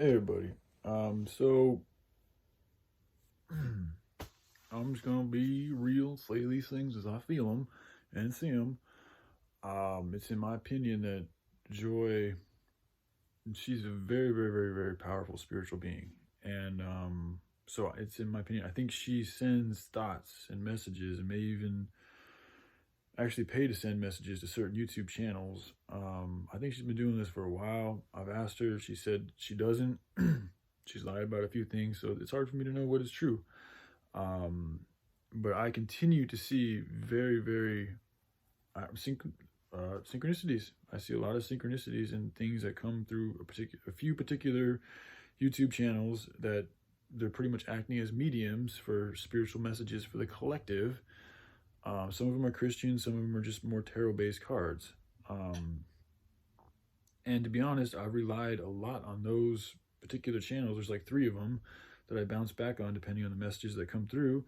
Hey everybody. So I'm just gonna be real, say these things as I feel them and see them. It's in my opinion that Joy, she's a very, very, very, very powerful spiritual being, and so it's in my opinion. I think she sends thoughts and messages, and may even actually pay to send messages to certain YouTube channels. I think she's been doing this for a while. I've asked her. She said she doesn't. She's lied about a few things, so it's hard for me to know what is true. But I continue to see very, very synchronicities. I see a lot of synchronicities and things that come through a few particular YouTube channels that they're pretty much acting as mediums for spiritual messages for the collective. Some of them are Christian, some of them are just more tarot-based cards. And to be honest, I've relied a lot on those particular channels. There's like 3 of them that I bounce back on depending on the messages that come through.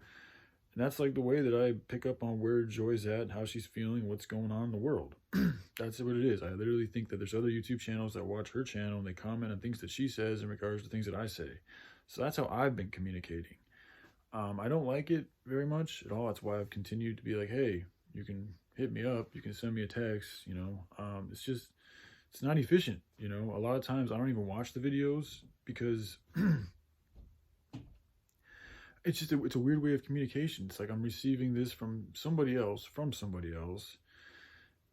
And that's like the way that I pick up on where Joy's at, how she's feeling, what's going on in the world. That's what it is. I literally think that there's other YouTube channels that watch her channel and they comment on things that she says in regards to things that I say. So that's how I've been communicating. I don't like it very much at all. That's why I've continued to be like, hey, you can hit me up, you can send me a text, you know. It's not efficient, you know. A lot of times I don't even watch the videos because it's a weird way of communication. It's like I'm receiving this from somebody else,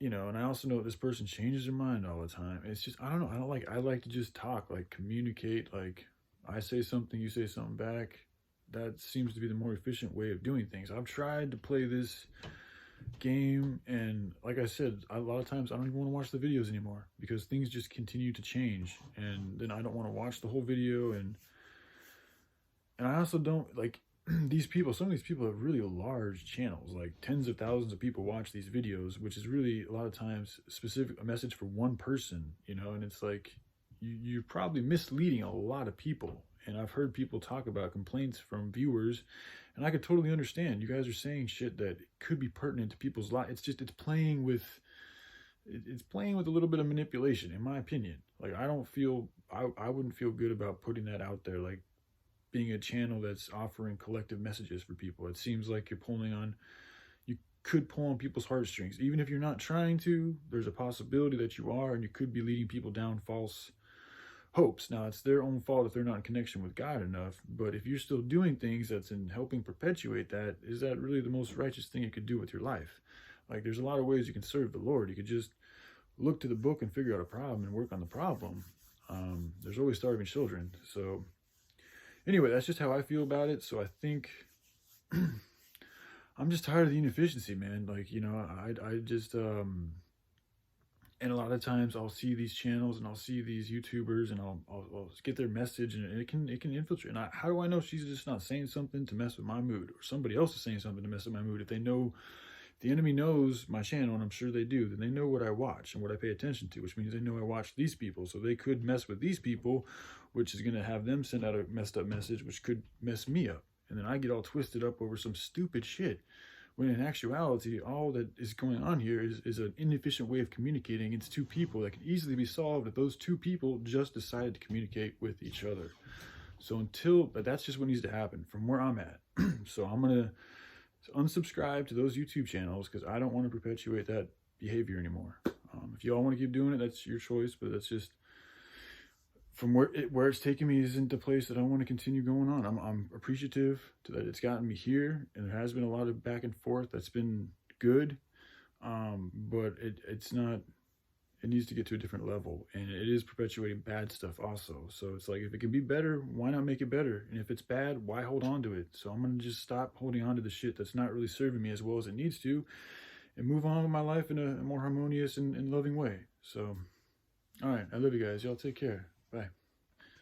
you know, and I also know that this person changes their mind all the time. It's just, I don't know, I like to just talk, like communicate, like I say something, you say something back. That seems to be the more efficient way of doing things. I've tried to play this game, and like I said, a lot of times I don't even want to watch the videos anymore because things just continue to change, and then I don't want to watch the whole video, and I also don't like these people. Some of these people have really large channels, like tens of thousands of people watch these videos, which is really a lot of times a message for one person, you know. And it's like you're probably misleading a lot of people. And I've heard people talk about complaints from viewers, and I could totally understand. You guys are saying shit that could be pertinent to people's lives. It's just, it's playing with a little bit of manipulation, in my opinion. Like, I wouldn't feel good about putting that out there, like being a channel that's offering collective messages for people. It seems like you could pull on people's heartstrings. Even if you're not trying to, there's a possibility that you are, and you could be leading people down false hopes. Now, it's their own fault if they're not in connection with God enough, but if you're still doing things that's in helping perpetuate that, is that really the most righteous thing you could do with your life? Like, there's a lot of ways you can serve the Lord. You could just look to the book and figure out a problem and work on the problem. There's always starving children. So anyway, that's just how I feel about it. So I think I'm just tired of the inefficiency, man. Like, you know, I just and a lot of times I'll see these channels and I'll see these YouTubers and I'll get their message, and it can infiltrate. And how do I know she's just not saying something to mess with my mood, or somebody else is saying something to mess with my mood? If they know, if the enemy knows my channel, and I'm sure they do, then they know what I watch and what I pay attention to, which means they know I watch these people. So they could mess with these people, which is going to have them send out a messed up message, which could mess me up. And then I get all twisted up over some stupid shit, when in actuality, all that is going on here is an inefficient way of communicating. It's 2 people that can easily be solved if those 2 people just decided to communicate with each other. So but that's just what needs to happen from where I'm at. So I'm going to unsubscribe to those YouTube channels because I don't want to perpetuate that behavior anymore. If y'all want to keep doing it, that's your choice, but that's just, from where it's taken me isn't the place that I want to continue going on. I'm appreciative that it's gotten me here, and there has been a lot of back and forth that's been good, but it's not. It needs to get to a different level, and it is perpetuating bad stuff also. So it's like, if it can be better, why not make it better? And if it's bad, why hold on to it? So I'm gonna just stop holding on to the shit that's not really serving me as well as it needs to, and move on with my life in a more harmonious and loving way. So, all right, I love you guys. Y'all take care. Bye.